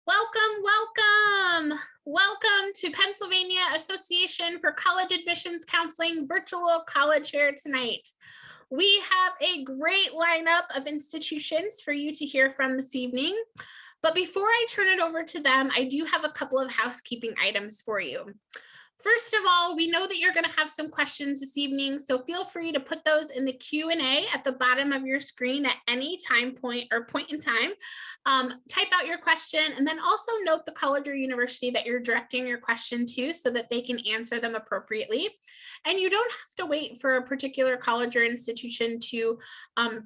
Welcome, welcome. Welcome to Pennsylvania Association for College Admissions Counseling Virtual College Fair tonight. We have a great lineup of institutions for you to hear from this evening. But before I turn it over to them, I do have a couple of housekeeping items for you. First of all, we know that you're going to have some questions this evening, so feel free to put those in the Q&A at the bottom of your screen at any point in time. Type out your question and then also note the college or university that you're directing your question to so that they can answer them appropriately. And you don't have to wait for a particular college or institution to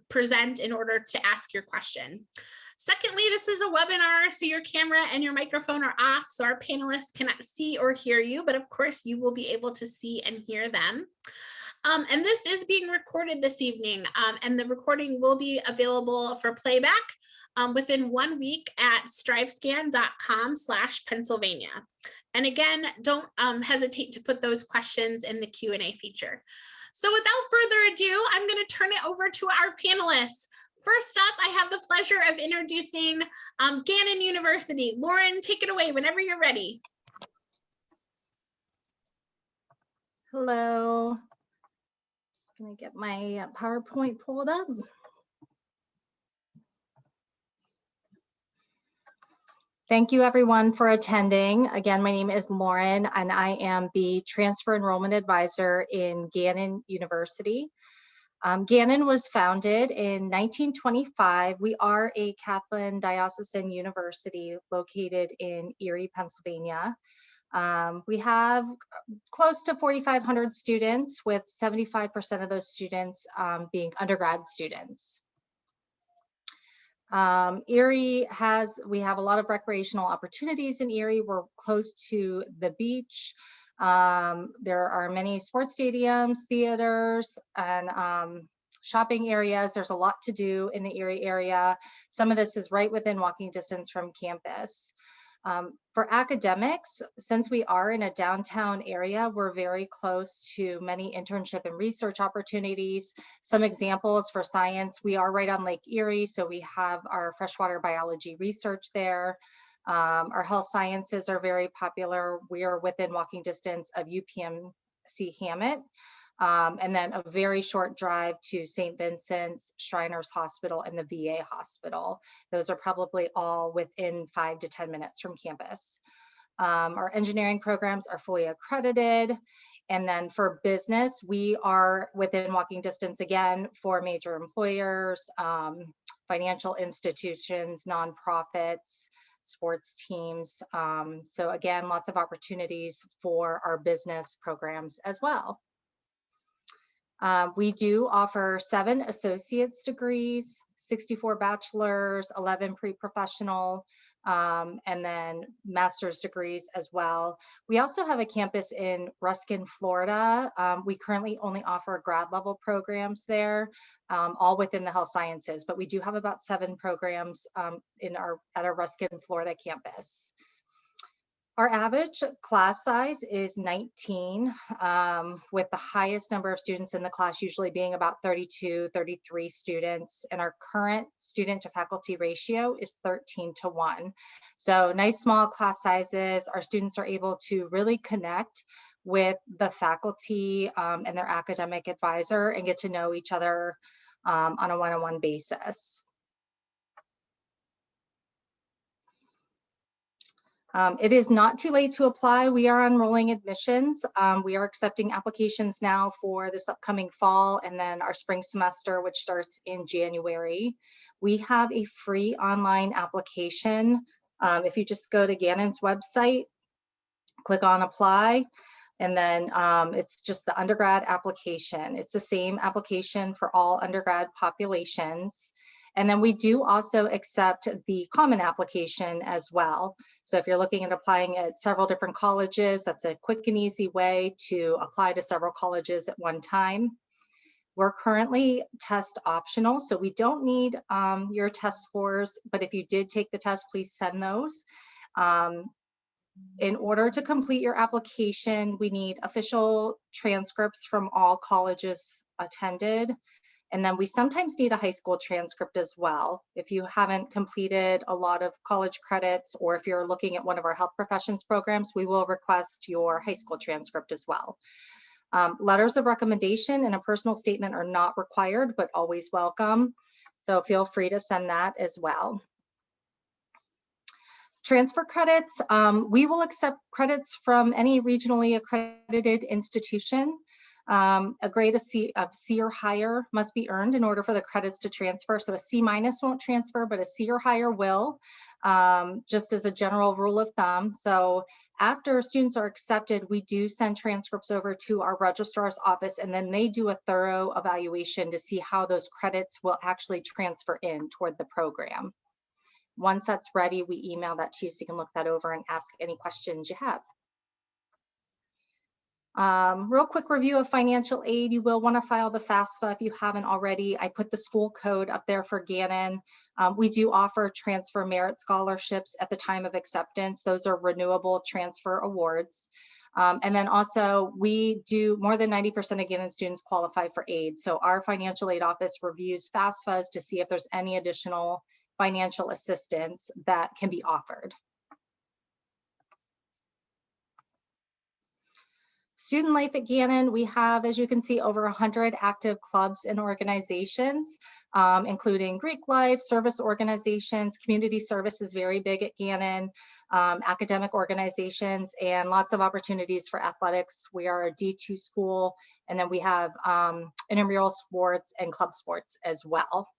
present in order to ask your question. Secondly, this is a webinar, so your camera and your microphone are off, so our panelists cannot see or hear you, but of course you will be able to see and hear them. And this is being recorded this evening, and the recording will be available for playback within 1 week at strivescan.com/Pennsylvania. And again, don't hesitate to put those questions in the Q&A feature. So without further ado, I'm going to turn it over to our panelists. First up, I have the pleasure of introducing Gannon University. Lauren, take it away whenever you're ready. Hello. Just going to get my PowerPoint pulled up. Thank you everyone for attending. Again, my name is Lauren and I am the Transfer Enrollment Advisor in Gannon University. Gannon was founded in 1925. We are a Catholic diocesan university located in Erie, Pennsylvania. We have close to 4,500 students, with 75% of those students being undergrad students. We have a lot of recreational opportunities in Erie. We're close to the beach. There are many sports stadiums, theaters, and shopping areas. There's a lot to do in the Erie area. Some of this is right within walking distance from campus. For academics, since we are in a downtown area, we're very close to many internship and research opportunities. Some examples for science, we are right on Lake Erie, so we have our freshwater biology research there. Our health sciences are very popular. We are within walking distance of UPMC Hammett, and then a very short drive to St. Vincent's, Shriners Hospital, and the VA Hospital. Those are probably all within 5 to 10 minutes from campus. Our engineering programs are fully accredited. And then for business, we are within walking distance again for major employers, financial institutions, nonprofits, sports teams. So again, lots of opportunities for our business programs as well. We do offer 7 associate's degrees, 64 bachelor's, 11 pre-professional, and then master's degrees as well. We also have a campus in Ruskin, Florida. We currently only offer grad level programs there, all within the health sciences, but we do have about 7 programs at our Ruskin, Florida campus. Our average class size is 19, with the highest number of students in the class usually being about 32, 33 students, and our current student to faculty ratio is 13:1. So nice small class sizes. Our students are able to really connect with the faculty and their academic advisor and get to know each other on a one-on-one basis. It is not too late to apply. We are enrolling admissions. We are accepting applications now for this upcoming fall and then our spring semester, which starts in January. We have a free online application. If you just go to Gannon's website, click on apply, and then it's just the undergrad application. It's the same application for all undergrad populations. And then we do also accept the common application as well. So if you're looking at applying at several different colleges, that's a quick and easy way to apply to several colleges at one time. We're currently test optional, so we don't need your test scores, but if you did take the test, please send those. In order to complete your application, we need official transcripts from all colleges attended. And then we sometimes need a high school transcript as well. If you haven't completed a lot of college credits, or if you're looking at one of our health professions programs, we will request your high school transcript as well. Letters of recommendation and a personal statement are not required, but always welcome. So feel free to send that as well. Transfer credits, we will accept credits from any regionally accredited institution. A grade of C or higher must be earned in order for the credits to transfer. So a C- won't transfer, but a C or higher will, just as a general rule of thumb. So after students are accepted, we do send transcripts over to our registrar's office, and then they do a thorough evaluation to see how those credits will actually transfer in toward the program. Once that's ready, we email that to you so you can look that over and ask any questions you have. Real quick review of financial aid. You will want to file the FAFSA if you haven't already. I put the school code up there for Gannon. We do offer transfer merit scholarships at the time of acceptance. Those are renewable transfer awards. And then also we do more than 90% of Gannon students qualify for aid. So our financial aid office reviews FAFSAs to see if there's any additional financial assistance that can be offered. Student life at Gannon, we have, as you can see, over 100 active clubs and organizations, including Greek life, service organizations, community service is very big at Gannon, academic organizations, and lots of opportunities for athletics. We are a D2 school, and then we have intramural sports and club sports as well.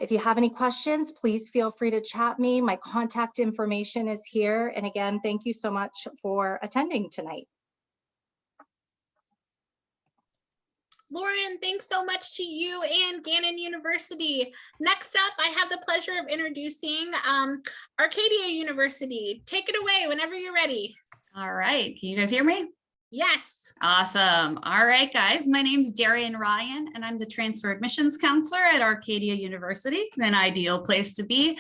If you have any questions, please feel free to chat me. My contact information is here. And again, thank you so much for attending tonight. Lauren, thanks so much to you and Gannon University. Next up, I have the pleasure of introducing Arcadia University. Take it away whenever you're ready. All right, can you guys hear me? Yes. Awesome. All right, guys, my name's Darian Ryan, and I'm the transfer admissions counselor at Arcadia University, an ideal place to be.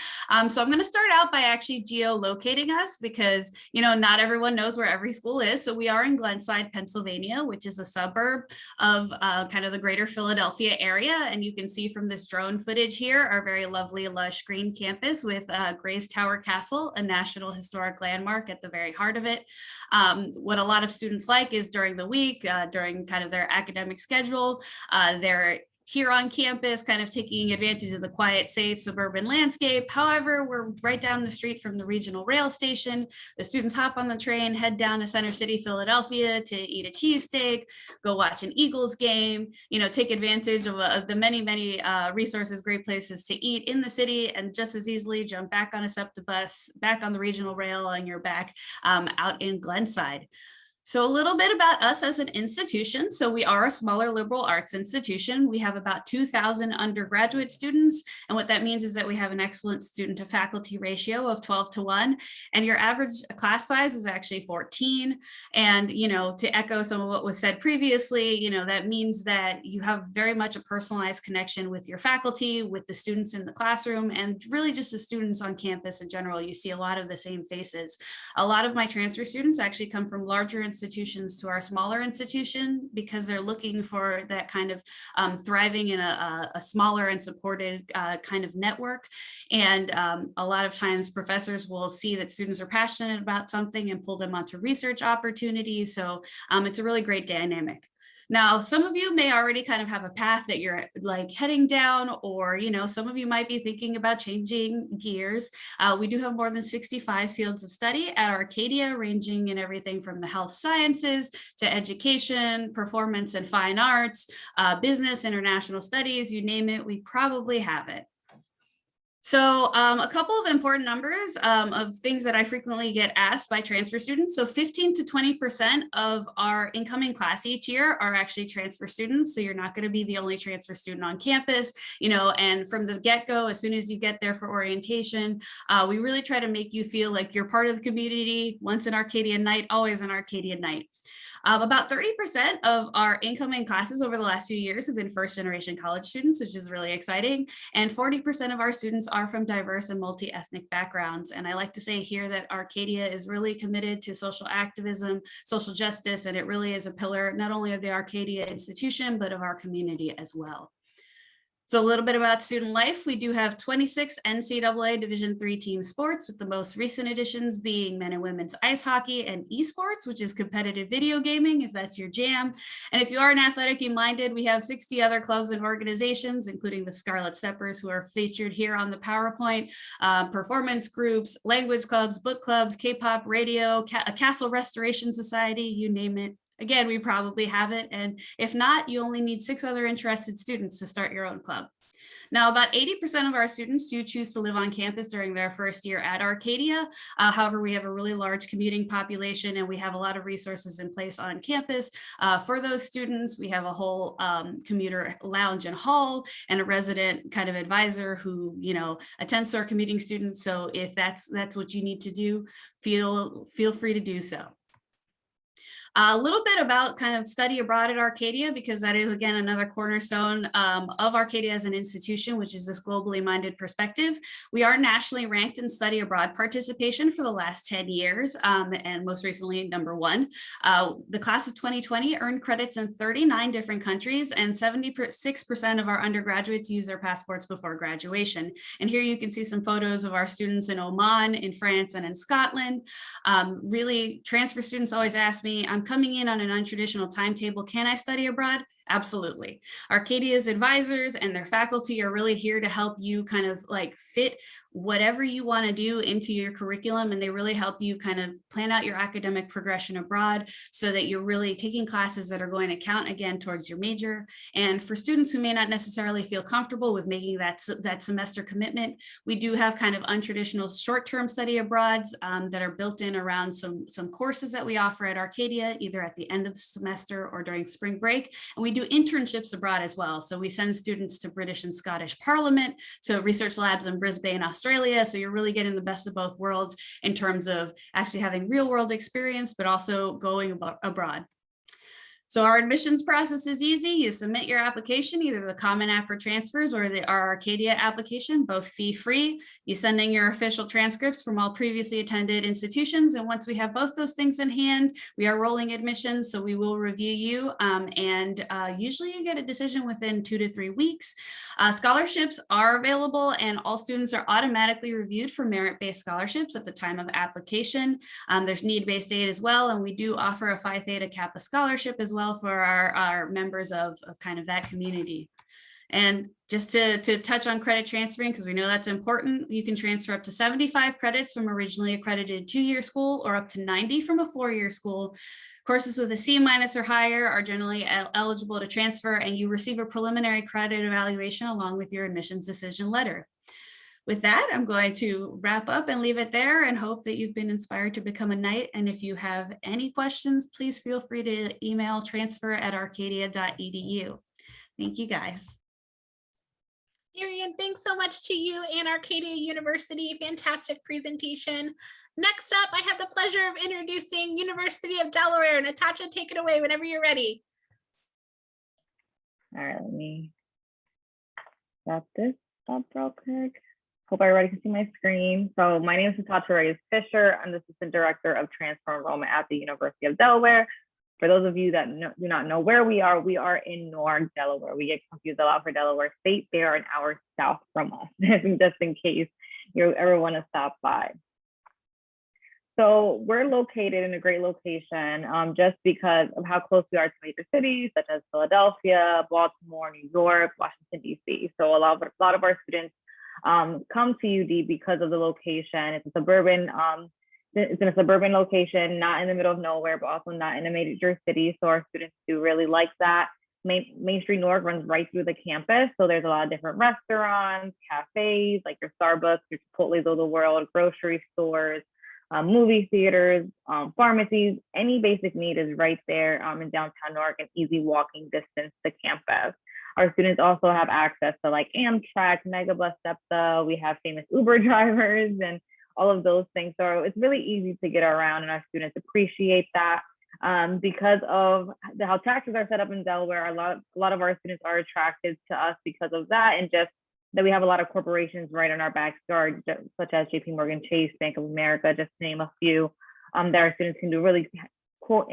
So I'm going to start out by actually geolocating us because, you know, not everyone knows where every school is. So we are in Glenside, Pennsylvania, which is a suburb of kind of the greater Philadelphia area. And you can see from this drone footage here, our very lovely lush green campus with Gray's Tower Castle, a National Historic Landmark at the very heart of it. What a lot of students like is during the week, during kind of their academic schedule, they're here on campus kind of taking advantage of the quiet, safe suburban landscape. However, we're right down the street from the regional rail station. The students hop on the train, head down to Center City, Philadelphia to eat a cheesesteak, go watch an Eagles game, you know, take advantage of the many, many resources, great places to eat in the city, and just as easily jump back on a SEPTA bus, back on the regional rail, and you're back out in Glenside. So a little bit about us as an institution. So we are a smaller liberal arts institution. We have about 2,000 undergraduate students. And what that means is that we have an excellent student to faculty ratio of 12:1. And your average class size is actually 14. And, you know, to echo some of what was said previously, you know, that means that you have very much a personalized connection with your faculty, with the students in the classroom, and really just the students on campus in general. You see a lot of the same faces. A lot of my transfer students actually come from larger institutions to our smaller institution because they're looking for that kind of thriving in a smaller and supported kind of network. And a lot of times professors will see that students are passionate about something and pull them onto research opportunities. So it's a really great dynamic. Now, some of you may already kind of have a path that you're like heading down, or, you know, some of you might be thinking about changing gears. We do have more than 65 fields of study at Arcadia, ranging in everything from the health sciences to education, performance and fine arts, business, international studies, you name it, we probably have it. So a couple of important numbers of things that I frequently get asked by transfer students. So 15 to 20% of our incoming class each year are actually transfer students. So you're not going to be the only transfer student on campus, you know, and from the get-go, as soon as you get there for orientation, we really try to make you feel like you're part of the community. Once an Arcadian night, always an Arcadian night. About 30% of our incoming classes over the last few years have been first-generation college students, which is really exciting. And 40% of our students are from diverse and multi-ethnic backgrounds. And I like to say here that Arcadia is really committed to social activism, social justice, and it really is a pillar not only of the Arcadia institution, but of our community as well. So a little bit about student life. We do have 26 NCAA Division III team sports, with the most recent additions being men and women's ice hockey and esports, which is competitive video gaming, if that's your jam. And if you are an athletically minded, we have 60 other clubs and organizations, including the Scarlet Steppers, who are featured here on the PowerPoint, performance groups, language clubs, book clubs, K-pop, radio, a castle restoration society, you name it. Again, we probably have it. And if not, you only need 6 other interested students to start your own club. Now, about 80% of our students do choose to live on campus during their first year at Arcadia. However, we have a really large commuting population, and we have a lot of resources in place on campus for those students. We have a whole commuter lounge and hall, and a resident kind of advisor who, you know, attends to our commuting students. So if that's what you need to do, feel free to do so. A little bit about kind of study abroad at Arcadia, because that is, again, another cornerstone of Arcadia as an institution, which is this globally minded perspective. We are nationally ranked in study abroad participation for the last 10 years, and most recently, #1. The class of 2020 earned credits in 39 different countries, and 76% of our undergraduates use their passports before graduation. And here you can see some photos of our students in Oman, in France, and in Scotland. Really, transfer students always ask me, I'm coming in on an untraditional timetable, can I study abroad? Absolutely. Arcadia's advisors and their faculty are really here to help you kind of like fit whatever you want to do into your curriculum, and they really help you kind of plan out your academic progression abroad so that you're really taking classes that are going to count again towards your major. And for students who may not necessarily feel comfortable with making that semester commitment, we do have kind of untraditional short-term study abroads that are built in around some courses that we offer at Arcadia, either at the end of the semester or during spring break. And we do internships abroad as well. So we send students to British and Scottish Parliament, to research labs in Brisbane, Australia. So you're really getting the best of both worlds in terms of actually having real world experience, but also going abroad. So our admissions process is easy. You submit your application, either the Common App for transfers or our Arcadia application, both fee-free. You send in your official transcripts from all previously attended institutions. And once we have both those things in hand, we are rolling admissions. So we will review you, and usually you get a decision within 2 to 3 weeks. Scholarships are available, and all students are automatically reviewed for merit-based scholarships at the time of application. There's need-based aid as well, and we do offer a Phi Theta Kappa scholarship as well for our members of kind of that community. And just to touch on credit transferring, because we know that's important, you can transfer up to 75 credits from originally accredited 2-year school, or up to 90 from a 4-year school. Courses with a C- or higher are generally eligible to transfer, and you receive a preliminary credit evaluation along with your admissions decision letter. With that, I'm going to wrap up and leave it there, and hope that you've been inspired to become a Knight. And if you have any questions, please feel free to email transfer@arcadia.edu. Thank you, guys. Darian, thanks so much to you and Arcadia University. Fantastic presentation. Next up, I have the pleasure of introducing University of Delaware. Natasha, take it away whenever you're ready. All right, let me wrap this up real quick. Hope everybody can see my screen. So my name is Natasha Reyes-Fisher. I'm the Assistant Director of Transfer Enrollment at the University of Delaware. For those of you that do not know where we are in Newark, Delaware. We get confused a lot for Delaware State. They are an hour south from us, just in case you ever want to stop by. So we're located in a great location just because of how close we are to major cities such as Philadelphia, Baltimore, New York, Washington, D.C. So a lot of our students come to UD because of the location. It's in a suburban location, not in the middle of nowhere, but also not in a major city. So our students do really like that. Main Street Newark runs right through the campus. So there's a lot of different restaurants, cafes, like your Starbucks, your Chipotle's of the world, grocery stores, movie theaters, pharmacies. Any basic need is right there in downtown Newark, and easy walking distance to campus. Our students also have access to like Amtrak, Megabus, SEPTA. We have famous Uber drivers and all of those things. So it's really easy to get around, and our students appreciate that. Because of how taxes are set up in Delaware, a lot of our students are attracted to us because of that, and just that we have a lot of corporations right in our backyard, such as JP Morgan Chase, Bank of America, just to name a few, that our students can do really cool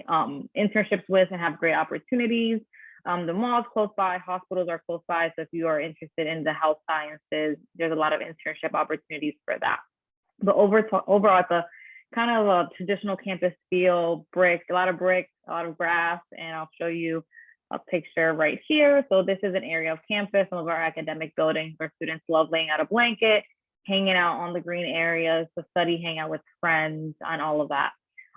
internships with and have great opportunities. The malls close by, hospitals are close by. So if you are interested in the health sciences, there's a lot of internship opportunities for that. But overall, it's a kind of a traditional campus feel, a lot of grass, and I'll show you a picture right here. So this is an area of campus, some of our academic buildings where students love laying out a blanket, hanging out on the green areas to study, hang out with friends, and all of that.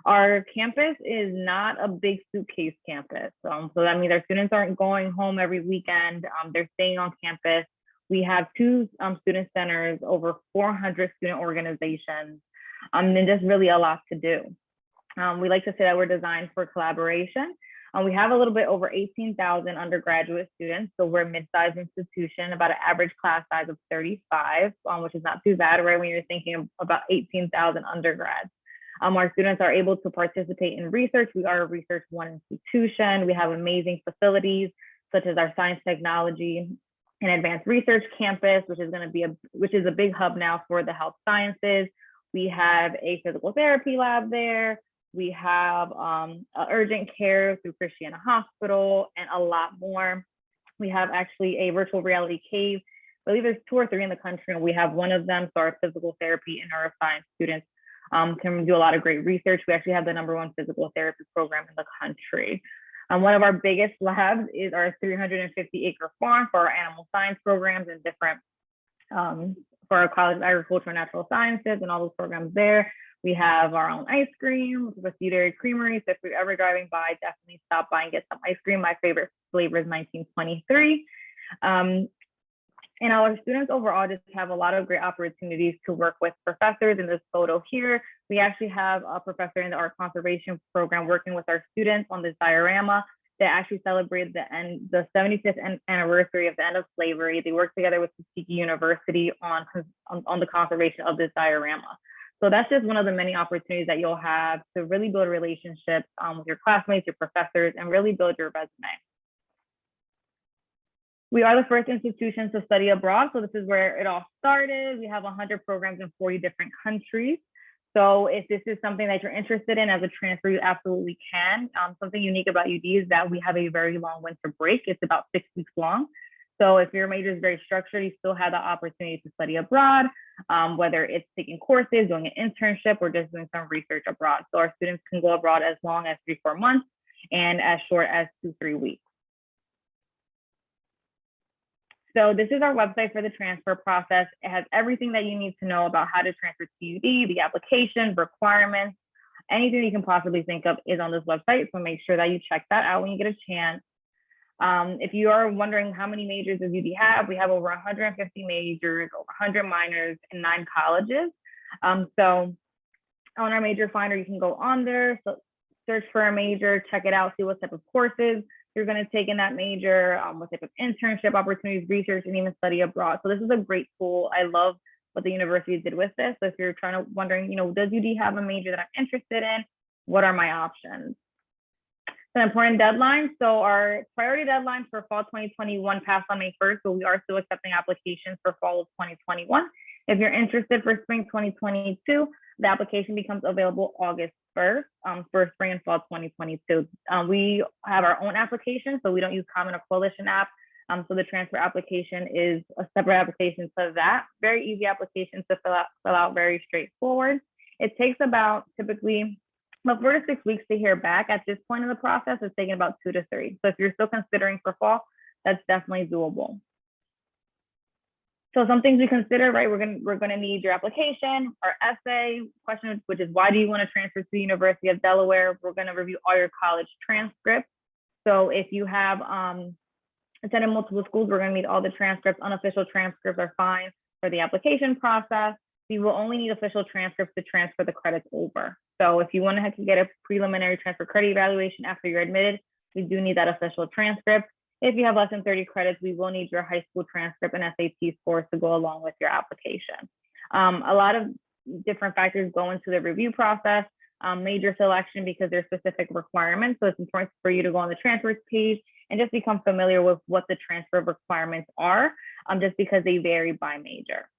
Our campus is not a big suitcase campus. So that means our students aren't going home every weekend. They're staying on campus. We have 2 student centers, over 400 student organizations, and just really a lot to do. We like to say that we're designed for collaboration. We have a little bit over 18,000 undergraduate students. So we're a mid-sized institution, about an average class size of 35, which is not too bad, right? When you're thinking about 18,000 undergrads. Our students are able to participate in research. We are a Research One institution. We have amazing facilities, such as our science, technology, and advanced research campus, which is a big hub now for the health sciences. We have a physical therapy lab there. We have urgent care through Christiana Hospital, and a lot more. We have actually a virtual reality cave. I believe there's 2 or 3 in the country, and we have one of them. So our physical therapy and neuroscience students can do a lot of great research. We actually have the #1 physical therapy program in the country. One of our biggest labs is our 350-acre farm for our animal science programs and different, for our College of Agriculture and Natural Sciences and all those programs there. We have our own ice cream, which is a Sea Dairy Creamery. So if you're ever driving by, definitely stop by and get some ice cream. My favorite flavor is 1923. And our students overall just have a lot of great opportunities to work with professors. In this photo here, we actually have a professor in the art conservation program working with our students on this diorama that actually celebrated the 75th anniversary of the end of slavery. They worked together with Arcadia University on the conservation of this diorama. So that's just one of the many opportunities that you'll have to really build relationships with your classmates, your professors, and really build your resume. We are the first institution to study abroad. So this is where it all started. We have 100 programs in 40 different countries. So if this is something that you're interested in as a transfer, you absolutely can. Something unique about UD is that we have a very long winter break. It's about 6 weeks long. So if your major is very structured, you still have the opportunity to study abroad, whether it's taking courses, doing an internship, or just doing some research abroad. So our students can go abroad as long as 3-4 months and as short as 2-3 weeks. So this is our website for the transfer process. It has everything that you need to know about how to transfer to UD, the application, requirements, anything you can possibly think of is on this website. So make sure that you check that out when you get a chance. If you are wondering how many majors does UD have, we have over 150 majors, over 100 minors, and 9 colleges. So on our major finder, you can go on there, so search for a major, check it out, see what type of courses you're going to take in that major, what type of internship opportunities, research, and even study abroad. So this is a great tool. I love what the university did with this. So if you're wondering, does UD have a major that I'm interested in? What are my options? It's an important deadline. So our priority deadline for fall 2021 passed on May 1st. So we are still accepting applications for fall of 2021. If you're interested for spring 2022, the application becomes available August 1st for spring and fall 2022. We have our own application, so we don't use Common or Coalition app. So the transfer application is a separate application to that. Very easy application to fill out, very straightforward. It takes about typically about 4 to 6 weeks to hear back. At this point in the process, it's taking about 2 to 3. So if you're still considering for fall, that's definitely doable. So some things we consider, right? We're gonna need your application, our essay question, which is why do you want to transfer to the University of Delaware? We're gonna review all your college transcripts. So if you have attended multiple schools, we're gonna need all the transcripts. Unofficial transcripts are fine for the application process. We will only need official transcripts to transfer the credits over. So if you want to have to get a preliminary transfer credit evaluation after you're admitted, we do need that official transcript. If you have less than 30 credits, we will need your high school transcript and SAT scores to go along with your application. A lot of different factors go into the review process. major selection because there's specific requirements. So it's important for you to go on the transfers page and just become familiar with what the transfer requirements are, just because they vary by major.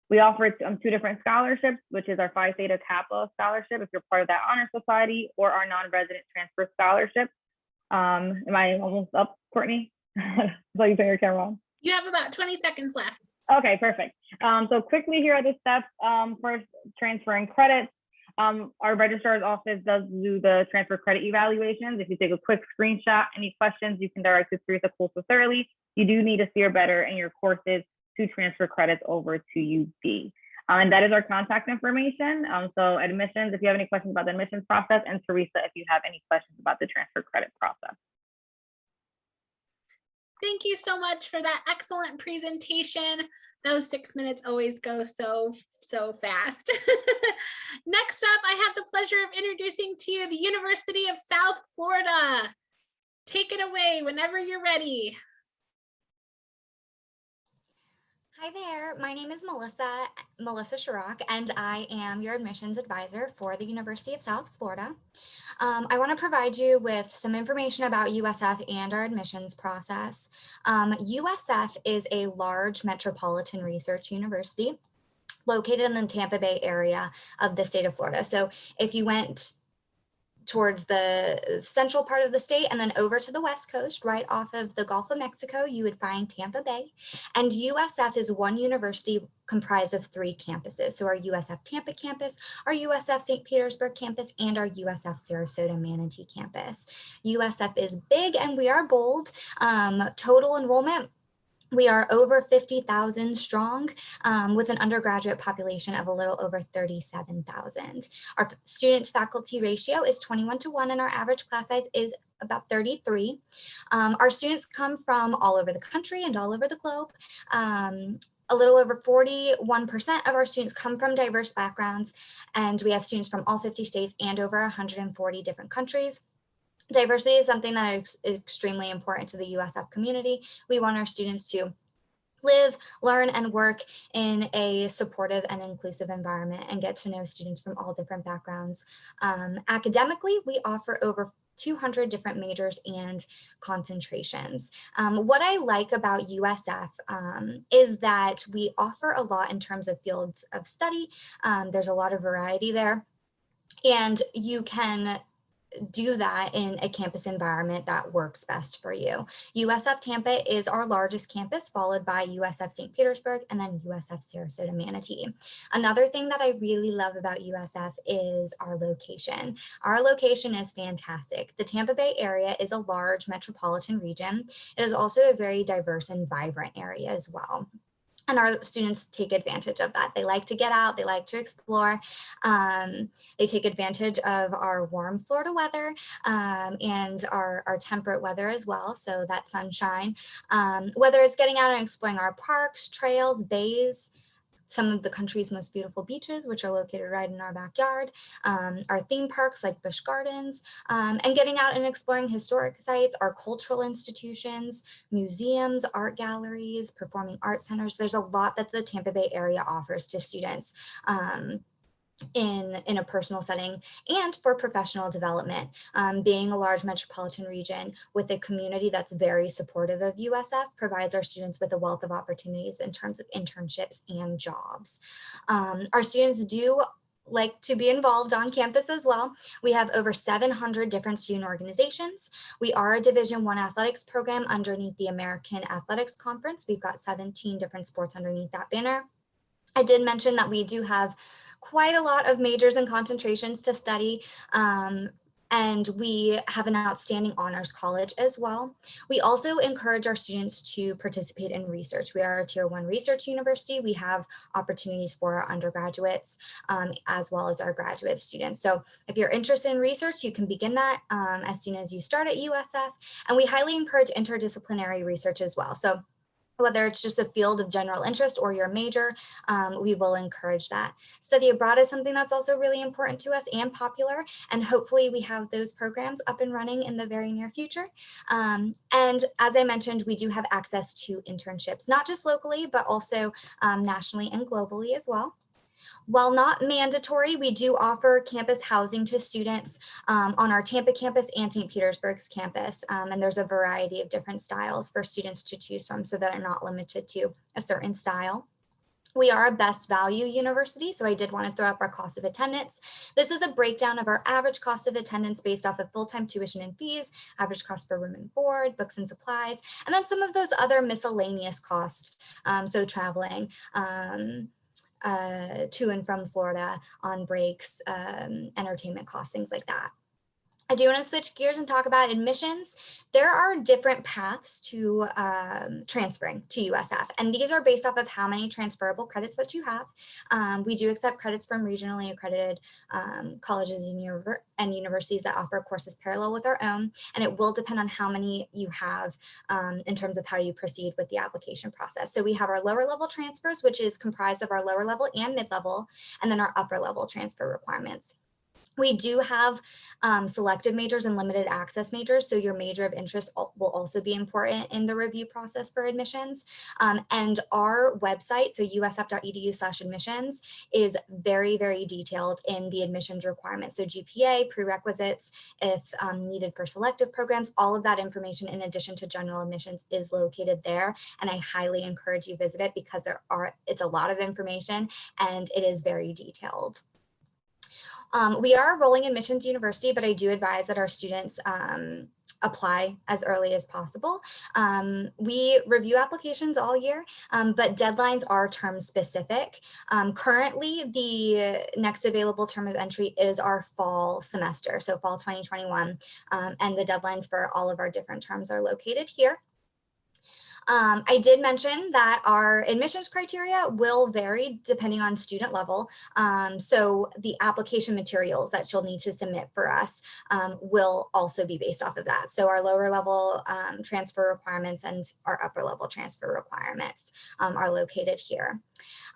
We offer 2 different scholarships, which is our Phi Theta Kappa scholarship if you're part of that honor society, or our non-resident transfer scholarship. Am I almost up, Courtney? I saw you turn your camera on. You have about 20 seconds left. Okay, perfect. So quickly here are the steps for transferring credits. Our registrar's office does do the transfer credit evaluations. If you take a quick screenshot, any questions, you can direct it through the Coastal Thoroughly. You do need to steer better in your courses to transfer credits over to UD. And that is our contact information. So admissions, if you have any questions about the admissions process, and Teresa, if you have any questions about the transfer credit process. Thank you so much for that excellent presentation. Those 6 minutes always go so fast. Next up, I have the pleasure of introducing to you the University of South Florida. Take it away whenever you're ready. Hi there, my name is Melissa Chirac, and I am your admissions advisor for the University of South Florida. I want to provide you with some information about USF and our admissions process. USF is a large metropolitan research university located in the Tampa Bay area of the state of Florida. So if you went towards the central part of the state and then over to the West Coast, right off of the Gulf of Mexico, you would find Tampa Bay. And USF is one university comprised of 3 campuses. So our USF Tampa campus, our USF St. Petersburg campus, and our USF Sarasota Manatee campus. USF is big and we are bold. Total enrollment, we are over 50,000 strong with an undergraduate population of a little over 37,000. Our student faculty ratio is 21:1 and our average class size is about 33. Our students come from all over the country and all over the globe. A little over 41% of our students come from diverse backgrounds, and we have students from all 50 states and over 140 different countries. Diversity is something that is extremely important to the USF community. We want our students to live, learn, and work in a supportive and inclusive environment and get to know students from all different backgrounds. Academically, we offer over 200 different majors and concentrations. What I like about USF is that we offer a lot in terms of fields of study. There's a lot of variety there, and you can do that in a campus environment that works best for you. USF Tampa is our largest campus, followed by USF St. Petersburg and then USF Sarasota Manatee. Another thing that I really love about USF is our location. Our location is fantastic. The Tampa Bay area is a large metropolitan region. It is also a very diverse and vibrant area as well. And our students take advantage of that. They like to get out, they like to explore. They take advantage of our warm Florida weather and our temperate weather as well. So that sunshine, whether it's getting out and exploring our parks, trails, bays, some of the country's most beautiful beaches, which are located right in our backyard, our theme parks like Busch Gardens, and getting out and exploring historic sites, our cultural institutions, museums, art galleries, performing arts centers. There's a lot that the Tampa Bay area offers to students in a personal setting and for professional development. Being a large metropolitan region with a community that's very supportive of USF provides our students with a wealth of opportunities in terms of internships and jobs. Our students do like to be involved on campus as well. We have over 700 different student organizations. We are a Division I athletics program underneath the American Athletics Conference. We've got 17 different sports underneath that banner. I did mention that we do have quite a lot of majors and concentrations to study, and we have an outstanding honors college as well. We also encourage our students to participate in research. We are a Tier 1 research university. We have opportunities for our undergraduates as well as our graduate students. So if you're interested in research, you can begin that as soon as you start at USF, and we highly encourage interdisciplinary research as well. So whether it's just a field of general interest or your major, we will encourage that. Study abroad is something that's also really important to us and popular, and hopefully we have those programs up and running in the very near future. And as I mentioned, we do have access to internships, not just locally, but also nationally and globally as well. While not mandatory, we do offer campus housing to students on our Tampa campus and St. Petersburg's campus. And there's a variety of different styles for students to choose from, so that they're not limited to a certain style. We are a best value university, so I did want to throw up our cost of attendance. This is a breakdown of our average cost of attendance based off of full-time tuition and fees, average cost for room and board, books and supplies, and then some of those other miscellaneous costs. So traveling to and from Florida on breaks, entertainment costs, things like that. I do want to switch gears and talk about admissions. There are different paths to transferring to USF, and these are based off of how many transferable credits that you have. We do accept credits from regionally accredited colleges and universities that offer courses parallel with our own, and it will depend on how many you have in terms of how you proceed with the application process. So we have our lower level transfers, which is comprised of our lower level and mid-level, and then our upper level transfer requirements. We do have selective majors and limited access majors, so your major of interest will also be important in the review process for admissions. And our website, so usf.edu/admissions, is very, very detailed in the admissions requirements. So GPA, prerequisites, if needed for selective programs, all of that information in addition to general admissions is located there. And I highly encourage you visit it because it's a lot of information and it is very detailed. We are a rolling admissions university, but I do advise that our students apply as early as possible. We review applications all year, but deadlines are term specific. Currently, the next available term of entry is our fall semester, so fall 2021, and the deadlines for all of our different terms are located here. I did mention that our admissions criteria will vary depending on student level. So the application materials that you'll need to submit for us will also be based off of that. So our lower level transfer requirements and our upper level transfer requirements are located here.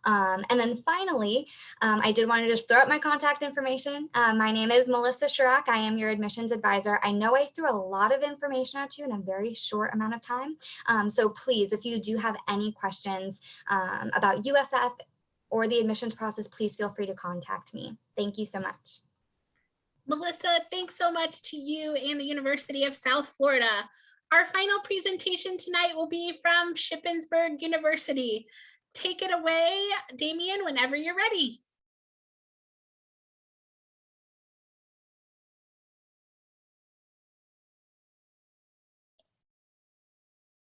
And then finally, I did want to just throw out my contact information. My name is Melissa Chirac. I am your admissions advisor. I know I threw a lot of information at you in a very short amount of time. So please, if you do have any questions about USF or the admissions process, please feel free to contact me. Thank you so much. Melissa, thanks so much to you and the University of South Florida. Our final presentation tonight will be from Shippensburg University. Take it away, Damian, whenever you're ready.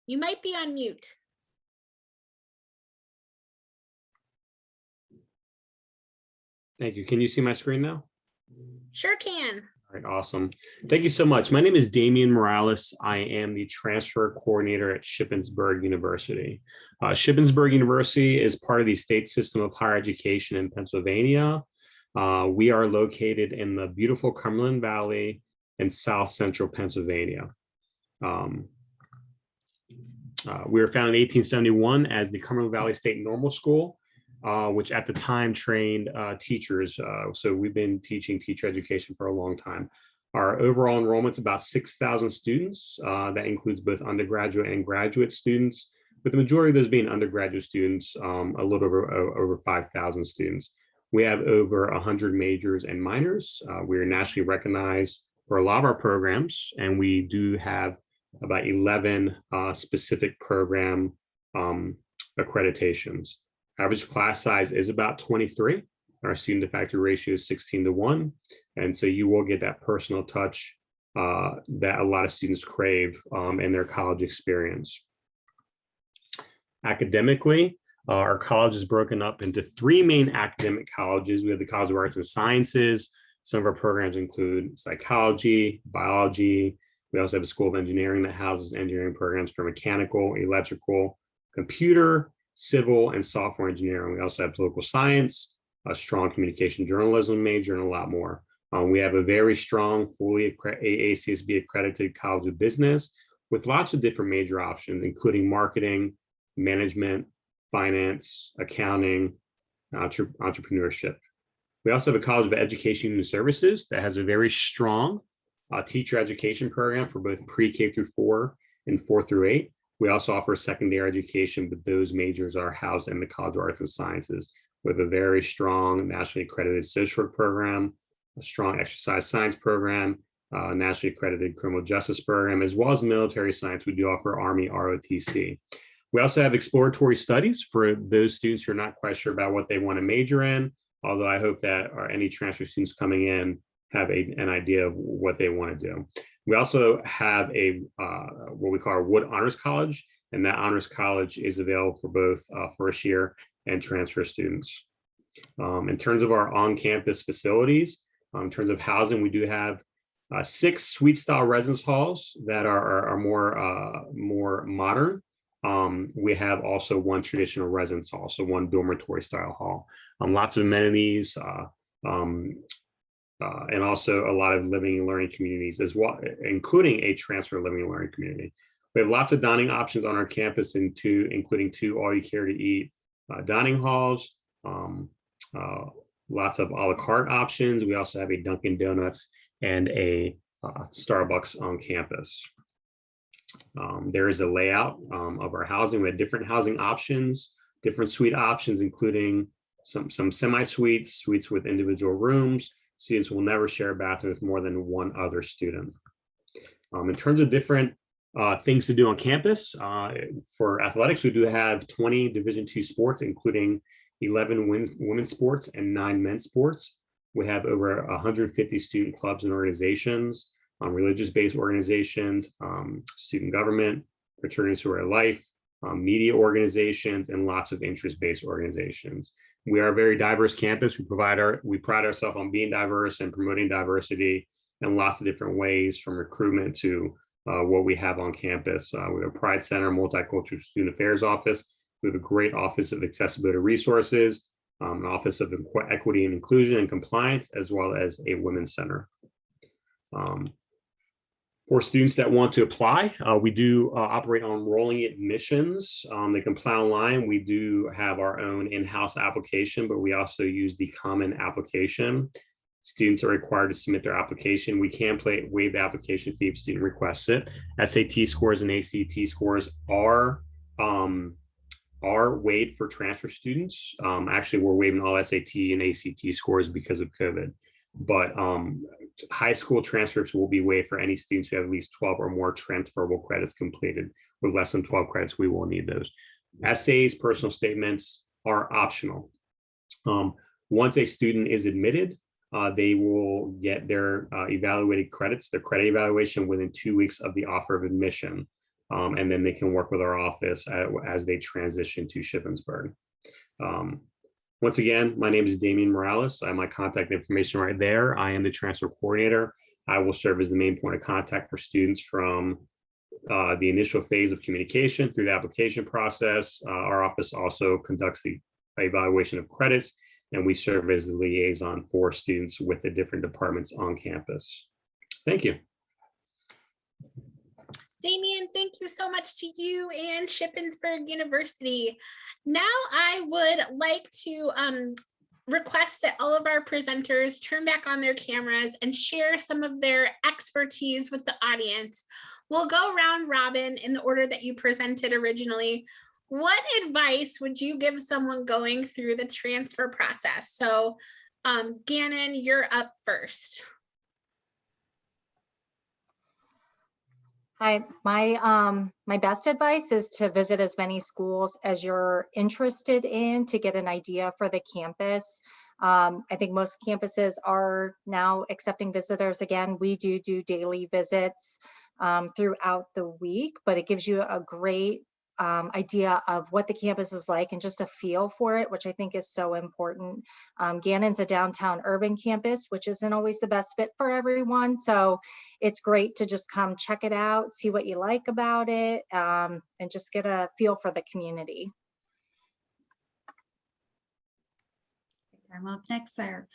You might be on mute. Thank you. Can you see my screen now? Sure can. All right, awesome. Thank you so much. My name is Damian Morales. I am the transfer coordinator at Shippensburg University. Shippensburg University is part of the state system of higher education in Pennsylvania. We are located in the beautiful Cumberland Valley in South Central Pennsylvania. We were founded in 1871 as the Cumberland Valley State Normal School, which at the time trained teachers. So we've been teaching teacher education for a long time. Our overall enrollment's about 6,000 students. That includes both undergraduate and graduate students, with the majority of those being undergraduate students, a little over 5,000 students. We have over 100 majors and minors. We are nationally recognized for a lot of our programs, and we do have about 11 specific program accreditations. Average class size is about 23. Our student to faculty ratio is 16:1. And so you will get that personal touch that a lot of students crave in their college experience. Academically, our college is broken up into 3 main academic colleges. We have the College of Arts and Sciences. Some of our programs include psychology, biology. We also have a School of Engineering that houses engineering programs for mechanical, electrical, computer, civil, and software engineering. We also have political science, a strong communication journalism major, and a lot more. We have a very strong, fully AACSB accredited College of Business with lots of different major options, including marketing, management, finance, accounting, entrepreneurship. We also have a College of Education and Services that has a very strong teacher education program for both pre-K through 4 and 4 through 8. We also offer secondary education, but those majors are housed in the College of Arts and Sciences. with a very strong nationally accredited social work program, a strong exercise science program, nationally accredited criminal justice program, as well as military science. We do offer Army ROTC. We also have exploratory studies for those students who are not quite sure about what they want to major in, although I hope that any transfer students coming in have an idea of what they want to do. We also have a what we call our Wood Honors College, and that Honors College is available for both first year and transfer students. In terms of our on-campus facilities, in terms of housing, we do have 6 suite style residence halls that are more modern. We have also 1 traditional residence hall, so 1 dormitory style hall. Lots of amenities, and also a lot of living and learning communities as well, including a transfer living and learning community. We have lots of dining options on our campus, including 2 all-you-care-to-eat dining halls, lots of a la carte options. We also have a Dunkin' Donuts and a Starbucks on campus. There is a layout of our housing. We have different housing options, different suite options, including some semi-suites, suites with individual rooms. Students will never share a bathroom with more than 1 other student. In terms of different things to do on campus, for athletics, we do have 20 Division II sports, including 11 women's sports and 9 men's sports. We have over 150 student clubs and organizations, religious-based organizations, student government, fraternities for life, media organizations, and lots of interest-based organizations. We are a very diverse campus. We pride ourselves on being diverse and promoting diversity in lots of different ways, from recruitment to what we have on campus. We have a Pride Center, Multicultural Student Affairs Office. We have a great Office of Accessibility Resources, an Office of Equity and Inclusion and Compliance, as well as a Women's Center. For students that want to apply, we do operate on rolling admissions. They can apply online. We do have our own in-house application, but we also use the common application. Students are required to submit their application. We can waive the application fee if student requests it. SAT scores and ACT scores are waived for transfer students. Actually, we're waiving all SAT and ACT scores because of COVID. But high school transcripts will be waived for any students who have at least 12 or more transferable credits completed. With less than 12 credits, we will need those. Essays, personal statements are optional. Once a student is admitted, they will get their evaluated credits, their credit evaluation, within 2 weeks of the offer of admission. And then they can work with our office as they transition to Shippensburg. Once again, my name is Damian Morales. I have my contact information right there. I am the transfer coordinator. I will serve as the main point of contact for students from the initial phase of communication through the application process. Our office also conducts the evaluation of credits, and we serve as the liaison for students with the different departments on campus. Thank you. Damian, thank you so much to you and Shippensburg University. Now I would like to request that all of our presenters turn back on their cameras and share some of their expertise with the audience. We'll go round robin in the order that you presented originally. What advice would you give someone going through the transfer process? So Gannon, you're up first. Hi, my best advice is to visit as many schools as you're interested in to get an idea for the campus. I think most campuses are now accepting visitors again. We do daily visits throughout the week, but it gives you a great idea of what the campus is like and just a feel for it, which I think is so important. Gannon's a downtown urban campus, which isn't always the best fit for everyone. So it's great to just come check it out, see what you like about it, and just get a feel for the community. I'm up next there.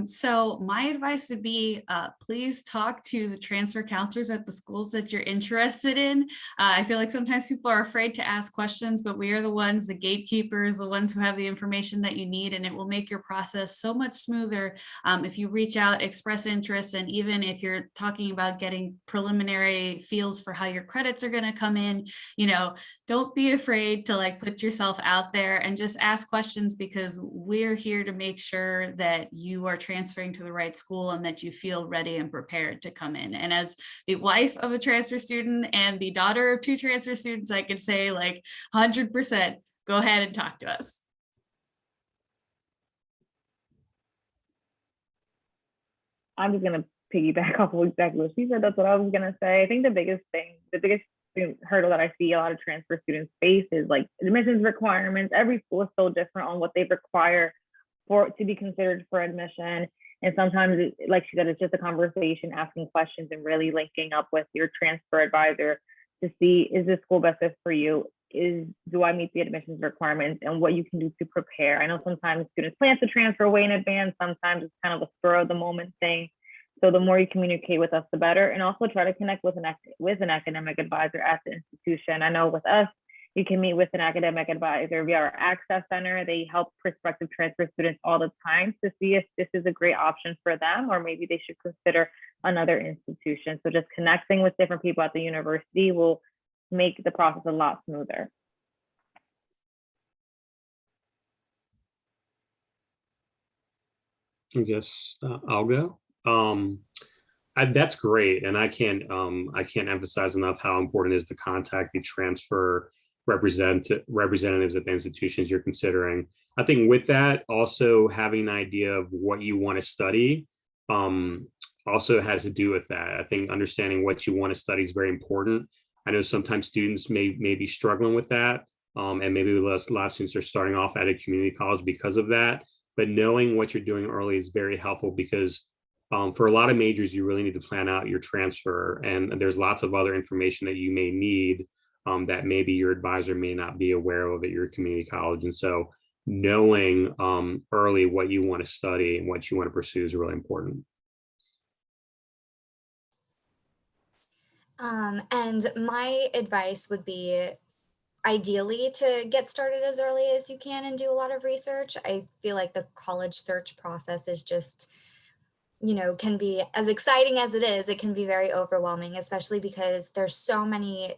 So my advice would be, please talk to the transfer counselors at the schools that you're interested in. I feel like sometimes people are afraid to ask questions, but we are the ones, the gatekeepers, the ones who have the information that you need, and it will make your process so much smoother if you reach out, express interest, and even if you're talking about getting preliminary feels for how your credits are going to come in, you know, don't be afraid to like put yourself out there and just ask questions, because we're here to make sure that you are transferring to the right school and that you feel ready and prepared to come in. And as the wife of a transfer student and the daughter of 2 transfer students, I could say like 100%, go ahead and talk to us. I'm just going to piggyback off of exactly what she said. That's what I was going to say. I think the biggest hurdle that I see a lot of transfer students face is like admissions requirements. Every school is so different on what they require for it to be considered for admission. And sometimes, like she said, it's just a conversation, asking questions and really linking up with your transfer advisor to see, is this school best fit for you? Do I meet the admissions requirements, and what you can do to prepare? I know sometimes students plan to transfer way in advance. Sometimes it's kind of a spur of the moment thing. So the more you communicate with us, the better. And also try to connect with an academic advisor at the institution. I know with us, you can meet with an academic advisor via our Access Center. They help prospective transfer students all the time to see if this is a great option for them, or maybe they should consider another institution. So just connecting with different people at the university will make the process a lot smoother. I guess I'll go. That's great, and I can't emphasize enough how important it is to contact the transfer representatives at the institutions you're considering. I think with that, also having an idea of what you want to study also has to do with that. I think understanding what you want to study is very important. I know sometimes students may be struggling with that, and maybe a lot of students are starting off at a community college because of that. But knowing what you're doing early is very helpful, because for a lot of majors, you really need to plan out your transfer, and there's lots of other information that you may need that maybe your advisor may not be aware of at your community college. And so knowing early what you want to study and what you want to pursue is really important. And my advice would be ideally to get started as early as you can and do a lot of research. I feel like the college search process is just, you know, can be as exciting as it is, it can be very overwhelming, especially because there's so many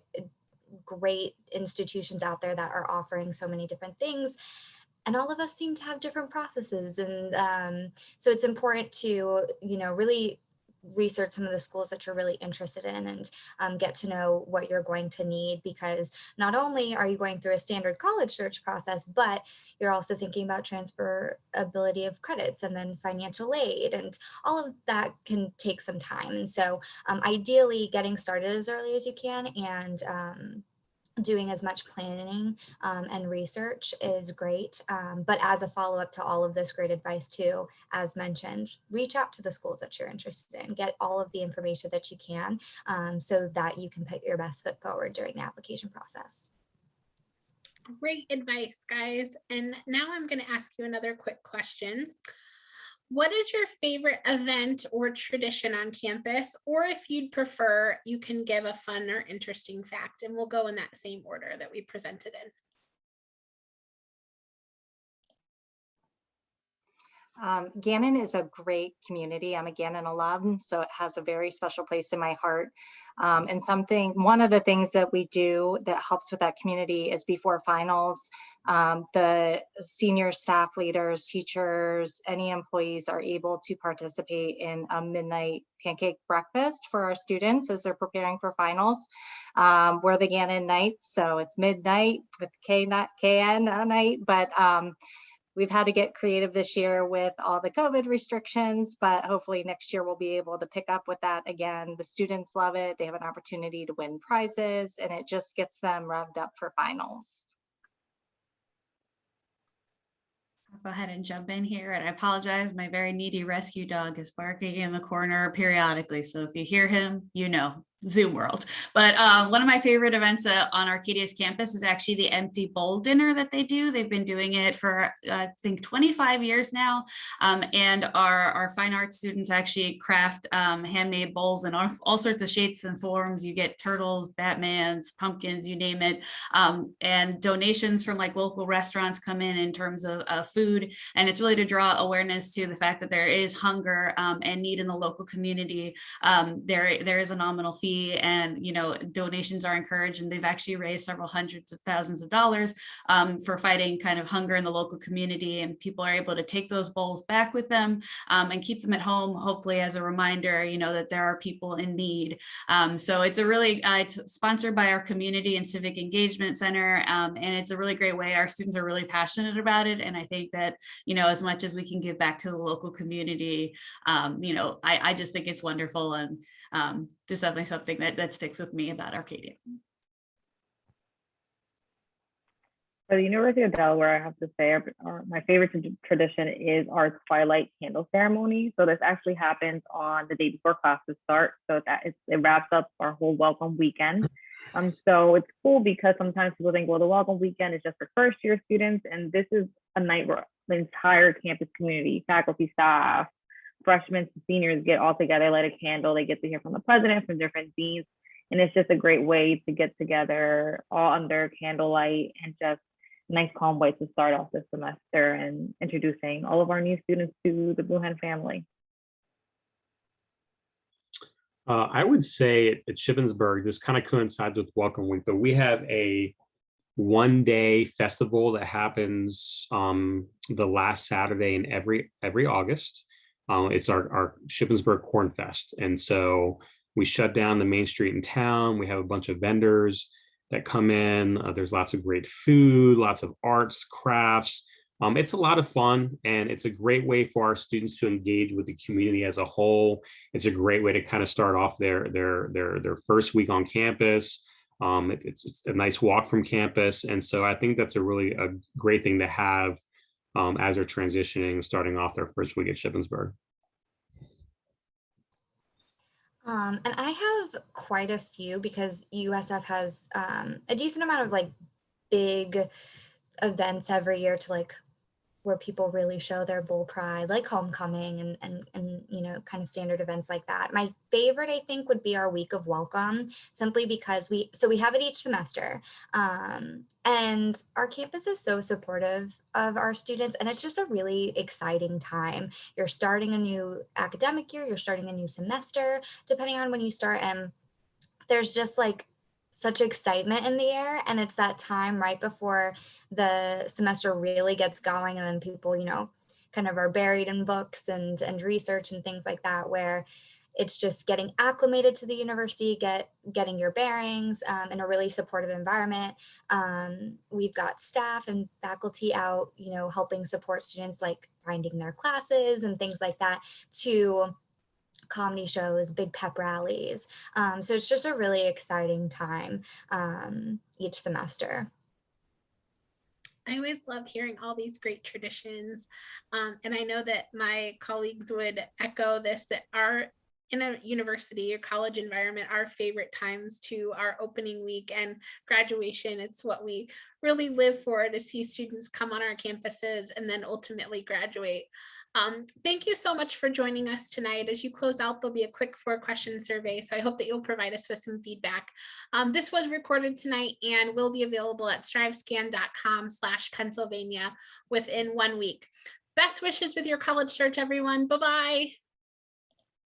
great institutions out there that are offering so many different things. And all of us seem to have different processes. And so it's important to, you know, really research some of the schools that you're really interested in, and get to know what you're going to need, because not only are you going through a standard college search process, but you're also thinking about transferability of credits and then financial aid, and all of that can take some time. And so ideally getting started as early as you can, and doing as much planning and research is great. But as a follow-up to all of this great advice too, as mentioned, reach out to the schools that you're interested in, get all of the information that you can, so that you can put your best foot forward during the application process. Great advice, guys. And now I'm going to ask you another quick question. What is your favorite event or tradition on campus? Or if you'd prefer, you can give a fun or interesting fact, and we'll go in that same order that we presented in. Gannon is a great community. I'm a Gannon alum, so it has a very special place in my heart. And one of the things that we do that helps with that community is before finals, the senior staff leaders, teachers, any employees are able to participate in a midnight pancake breakfast for our students as they're preparing for finals. We're the Gannon Nights, so it's midnight with K, not KN night, but we've had to get creative this year with all the COVID restrictions, but hopefully next year we'll be able to pick up with that again. The students love it. They have an opportunity to win prizes, and it just gets them revved up for finals. I'll go ahead and jump in here, and I apologize. My very needy rescue dog is barking in the corner periodically. So if you hear him, you know, Zoom world. But one of my favorite events on Arcadia's campus is actually the empty bowl dinner that they do. They've been doing it for I think 25 years now. And our fine arts students actually craft handmade bowls in all sorts of shapes and forms. You get turtles, Batmans, pumpkins, you name it. And donations from like local restaurants come in terms of food. And it's really to draw awareness to the fact that there is hunger and need in the local community. There is a nominal fee, and donations are encouraged, and they've actually raised several hundreds of thousands of dollars for fighting kind of hunger in the local community, and people are able to take those bowls back with them and keep them at home, hopefully as a reminder that there are people in need. So it's a really it's sponsored by our Community and Civic Engagement Center, and it's a really great way. Our students are really passionate about it, and I think that as much as we can give back to the local community, I just think it's wonderful, and this is definitely something that sticks with me about Arcadia. For the University of Delaware, I have to say my favorite tradition is our Twilight candle ceremony. So this actually happens on the day before classes start. So it wraps up our whole welcome weekend. So it's cool because sometimes people think, well, the welcome weekend is just for first year students. And this is a night where the entire campus community, faculty, staff, freshmen and seniors get all together, light a candle. They get to hear from the president, from different deans. And it's just a great way to get together all under candlelight, and just nice calm way to start off the semester and introducing all of our new students to the Blue Hen family. I would say at Shippensburg, this kind of coincides with Welcome Week, but we have a one-day festival that happens the last Saturday in every August. It's our Shippensburg Corn Fest. And so we shut down the main street in town. We have a bunch of vendors that come in. There's lots of great food, lots of arts, crafts. It's a lot of fun, and it's a great way for our students to engage with the community as a whole. It's a great way to kind of start off their first week on campus. It's a nice walk from campus. And so I think that's a great thing to have as they're transitioning, starting off their first week at Shippensburg. And I have quite a few, because USF has a decent amount of like big events every year to like where people really show their bull pride, like homecoming and kind of standard events like that. My favorite, I think, would be our week of welcome, simply because we have it each semester. And our campus is so supportive of our students, and it's just a really exciting time. You're starting a new academic year, you're starting a new semester, depending on when you start, and there's just like such excitement in the air, and it's that time right before the semester really gets going, and then people kind of are buried in books and research and things like that, where it's just getting acclimated to the university, getting your bearings in a really supportive environment. We've got staff and faculty out helping support students, like finding their classes and things like that, to comedy shows, big pep rallies. So it's just a really exciting time each semester. I always love hearing all these great traditions. And I know that my colleagues would echo this, that in a university or college environment, our favorite times to our opening week and graduation. It's what we really live for, to see students come on our campuses and then ultimately graduate. Thank you so much for joining us tonight. As you close out, there'll be a quick 4-question survey, so I hope that you'll provide us with some feedback. This was recorded tonight and will be available at strivescan.com/Pennsylvania within 1 week. Best wishes with your college search, everyone. Bye-bye.